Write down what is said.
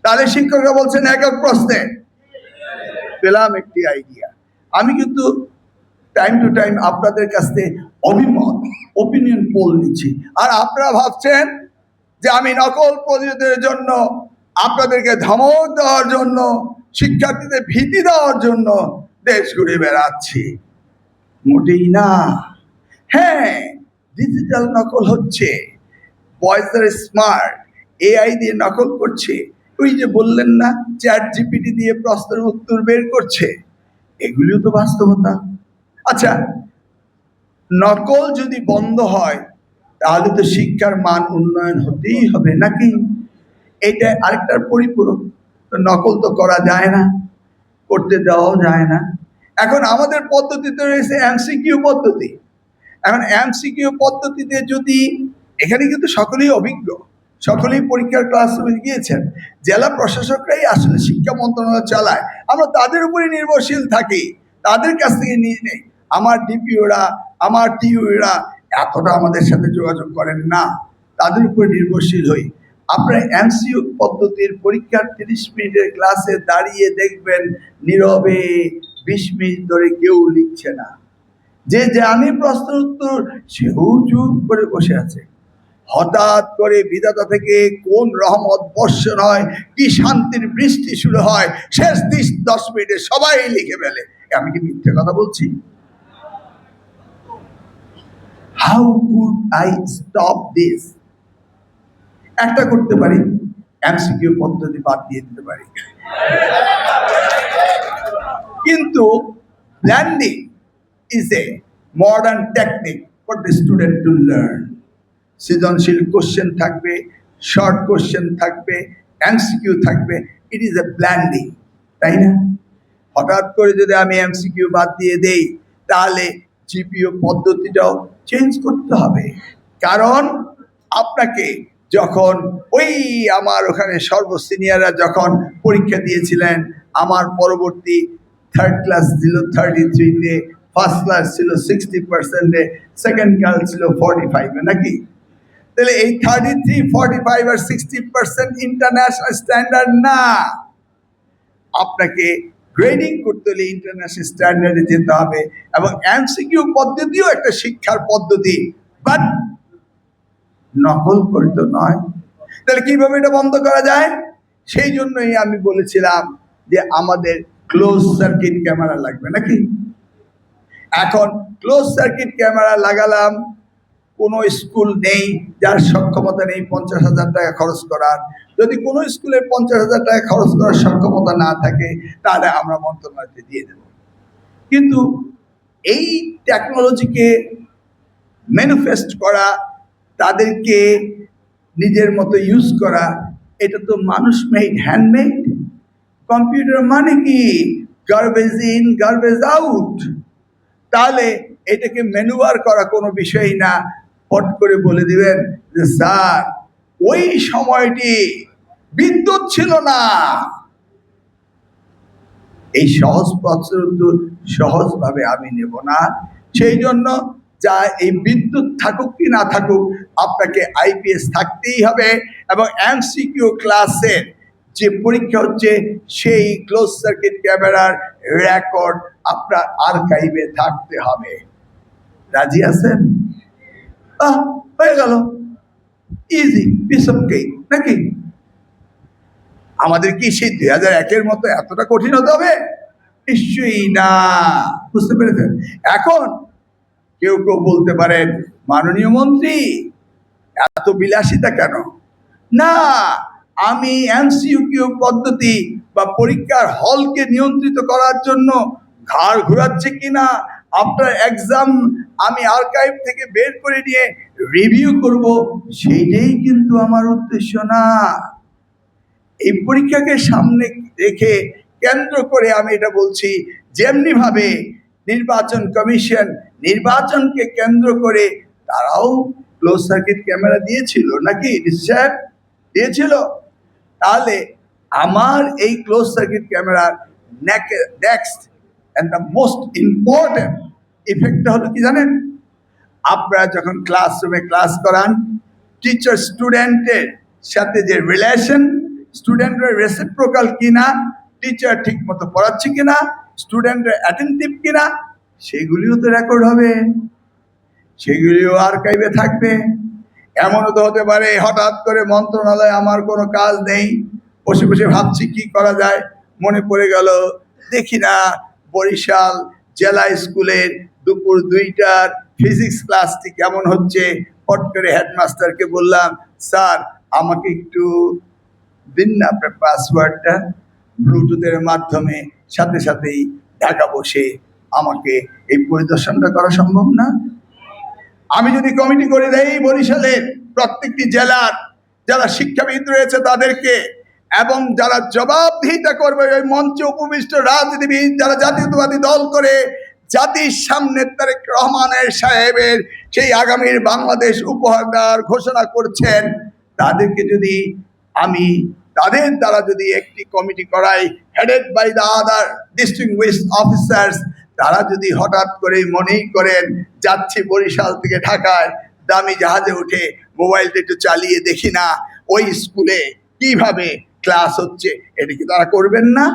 তাহলে শিক্ষকরা বলছেন একক প্রশ্নে পেলাম একটি আইডিয়া। আমি কিন্তু টাইম টু টাইম আপনাদের কাছ থেকে অভিমত ওপিনিয়ন পোল নিচ্ছি, আর আপনারা ভাবছেন যে আমি নকল প্রতিরোধের জন্য, আপনাদেরকে ধমক দেওয়ার জন্য, শিক্ষার্থীদের ভীতি দেওয়ার জন্য দেশ ঘুরে বেড়াচ্ছি। মোটেই না। হ্যাঁ, ডিজিটাল নকল হচ্ছে, বয়েজ আর স্মার্ট, এআই দিয়ে নকল করছে। ওই যে বললেন না, চ্যাট জিপিটি দিয়ে প্রশ্নের উত্তর বের করছে, এগুলিও তো বাস্তবতা। আচ্ছা, নকল যদি বন্ধ হয় তাহলে তো শিক্ষার মান উন্নয়ন হতেই হবে নাকি? এটা আরেকটার পরিপূরক। নকল তো করা যায় না, করতে দেওয়াও যায় না। এখন আমাদের পদ্ধতিতে রয়েছে এমসিকিউ পদ্ধতি। এখন এমসিকিউ পদ্ধতিতে যদি, এখানে কিন্তু সকলেই অভিজ্ঞ, সকলেই পরীক্ষার ক্লাসরুমে গিয়েছেন, জেলা প্রশাসকরাই আসলে শিক্ষা মন্ত্রণালয় চালায়, আমরা তাদের উপরে নির্ভরশীল থাকি, তাদের কাছ থেকে নিয়ে নেই। আমার ডিপিওরা, আমার টিউরা এতটা আমাদের সাথে যোগাযোগ করেন না, তাদের উপরে নির্ভরশীল হই। আপনার এমসিকিউ পদ্ধতির পরীক্ষার 30 মিনিটের ক্লাসে দাঁড়িয়ে দেখবেন নীরবে 20 মিনিট ধরে কেউ লিখছে না। যে জানি প্রশ্নের উত্তর সেও চুপ করে বসে আছে। হঠাৎ করে বিধাতা থেকে কোন রহমত বর্ষণ হয়, কি শান্তির বৃষ্টি শুরু হয়, শেষ 10 মিনিটে সবাই লিখে ফেলে। আমি কি মিথ্যে কথা বলছি? How could I stop this? একটা করতে পারি, এমসিকিউ পদ্ধতি বাদ দিয়ে দিতে পারি, কিন্তু blending is a modern technique for the student to learn. সৃজনশীল কোশ্চেন থাকবে, শর্ট কোশ্চেন থাকবে, এমসিকিউ থাকবে, ইট ইজ এ ব্ল্যান্ডিং, তাই না? হঠাৎ করে যদি আমি এমসিকিউ বাদ দিয়ে দেই তাহলে জিপিও পদ্ধতিটাও চেঞ্জ করতে হবে। কারণ আপনাকে যখন ওই আমার ওখানে সর্বসিনিয়ররা যখন পরীক্ষা দিয়েছিলেন, আমার পরবর্তী থার্ড ক্লাস ছিল 33-তে, ফার্স্ট ক্লাস ছিল 60%-এ, সেকেন্ড ক্লাস ছিল 45-এ, নাকি? তাহলে এই 33, 45 আর 60% ইন্টারন্যাশনাল স্ট্যান্ডার্ড না। আপনাকে গ্রেডিং করতে হলে ইন্টারন্যাশনাল স্ট্যান্ডার্ডে যেতে হবে, এবং এমসিকিউ পদ্ধতিও একটা শিক্ষার পদ্ধতি, বাট নকল করে তো নয়। তাহলে কিভাবে এটা বন্ধ করা যায়? সেই জন্যই আমি বলেছিলাম যে আমাদের ক্লোজ সার্কিট ক্যামেরা লাগবে, নাকি? এখন ক্লোজ সার্কিট ক্যামেরা লাগালাম, কোনো স্কুল নেই যার সক্ষমতা নেই 50,000 টাকা খরচ করার। যদি কোনো স্কুলে 50,000 টাকা খরচ করার সক্ষমতা না থাকে তাহলে আমরা মন্ত্রণালয়কে দিয়ে দেব। কিন্তু এই টেকনোলজিকে ম্যানিফেস্ট করা, তাদেরকে নিজের মতো ইউজ করা, এটা তো মানুষ মেড, হ্যান্ডমেড। কম্পিউটার মানে কি? Garbage in garbage out. তাহলে এটাকে ম্যানুভার করা কোনো বিষয় না। পট করে বলে দিবেন যে স্যার ওই সময়টি বিদ্যুৎ ছিল না। এই সহজ প্রশ্নের উত্তর সহজভাবে আমি নেব না। সেই জন্য যা এই বিদ্যুৎ থাকুক কি না থাকুক, আপনাকে আইপিএস থাকতেই হবে, এবং এমসিকিউ ক্লাসের যে পরীক্ষা হচ্ছে সেই ক্লোজ সার্কিট ক্যামেরার রেকর্ড আপনার আর্কাইভে থাকতে হবে। রাজি আছেন? হয়ে গেল, ইজি, পিস অফ কেক, নাকি? আমাদের কি সেই 2001-এর মতো এতটা কঠিন হতে হবে? নিশ্চয়ই না। বুঝতে পেরেছেন? এখন কেউ কেউ বলতে পারেন, মাননীয় মন্ত্রী এত বিলাসিতা কেন? না, আমি এমসিকিউ পদ্ধতি বা পরীক্ষার হলকে নিয়ন্ত্রিত করার জন্য ঘাড় ঘোরাচ্ছে কিনা, আফটার এক্সাম আমি আর্কাইভ থেকে বের করে নিয়ে রিভিউ করব, সেইটাই কিন্তু আমার উদ্দেশ্য না। এই পরীক্ষাকে সামনে রেখে কেন্দ্র করে আমি এটা বলছি, যেমনি ভাবে নির্বাচন কমিশন নির্বাচনকে কেন্দ্র করে তারাও ক্লোজ সার্কিট ক্যামেরা দিয়েছিল, নাকি সাহেব? দিয়েছিল। তাহলে আমার এই ক্লোজ সার্কিট ক্যামেরার next and the most important ইফেক্টটা হলো কি জানেন? আপনারা যখন ক্লাসরুমে ক্লাস করান, টিচার স্টুডেন্টের সাথে যে রিলেশন, স্টুডেন্টরা রেসিপ্রোকাল কিনা, টিচার ঠিক মতো পড়াচ্ছে কিনা, স্টুডেন্টরা অ্যাটেন্টিভ কিনা, সেগুলিও তো রেকর্ড হবে, সেগুলিও আর্কাইভে থাকবে। এমনও তো হতে পারে হঠাৎ করে মন্ত্রণালয়ে আমার কোনো কাজ নেই, বসে বসে ভাবছি কি করা যায়, মনে পড়ে গেল দেখি না বরিশাল জেলা স্কুলের দুপুর 2টার ফিজিক্স ক্লাসটি কেমন হচ্ছে। হট করে হেডমাস্টারকে বললাম, স্যার আমাকে একটু দিন না আপনার পাসওয়ার্ডটা, ব্লুটুথের মাধ্যমে সাথে সাথেই ঢাকা বসে আমাকে এই পরিদর্শনটা করা সম্ভব না? আমি যদি কমিটি করে দেই বরিশালের প্রত্যেকটি জেলার যারা শিক্ষাবিদ রয়েছে তাদেরকে, এবং যারা জবাবদিহিতা করবে ওই মঞ্চে উপবিষ্ট রাজনীতিবিদ যারা জাতীয়তাবাদী দল করে জাতির সামনে তারেক রহমানের সাহেবের সেই আগামীর বাংলাদেশ উপহার দেওয়ার ঘোষণা করছেন, তাদেরকে যদি আমি তাদের দ্বারা যদি একটি কমিটি করাই, headed by the other distinguished officers, তারা যদি হঠাৎ করে মনেই করেন যাচ্ছি বরিশাল থেকে ঢাকায় দামি জাহাজে উঠে মোবাইলটা একটু চালিয়ে দেখি না ওই স্কুলে কিভাবে ক্লাস হচ্ছে, এটা কি তারা করবেন না?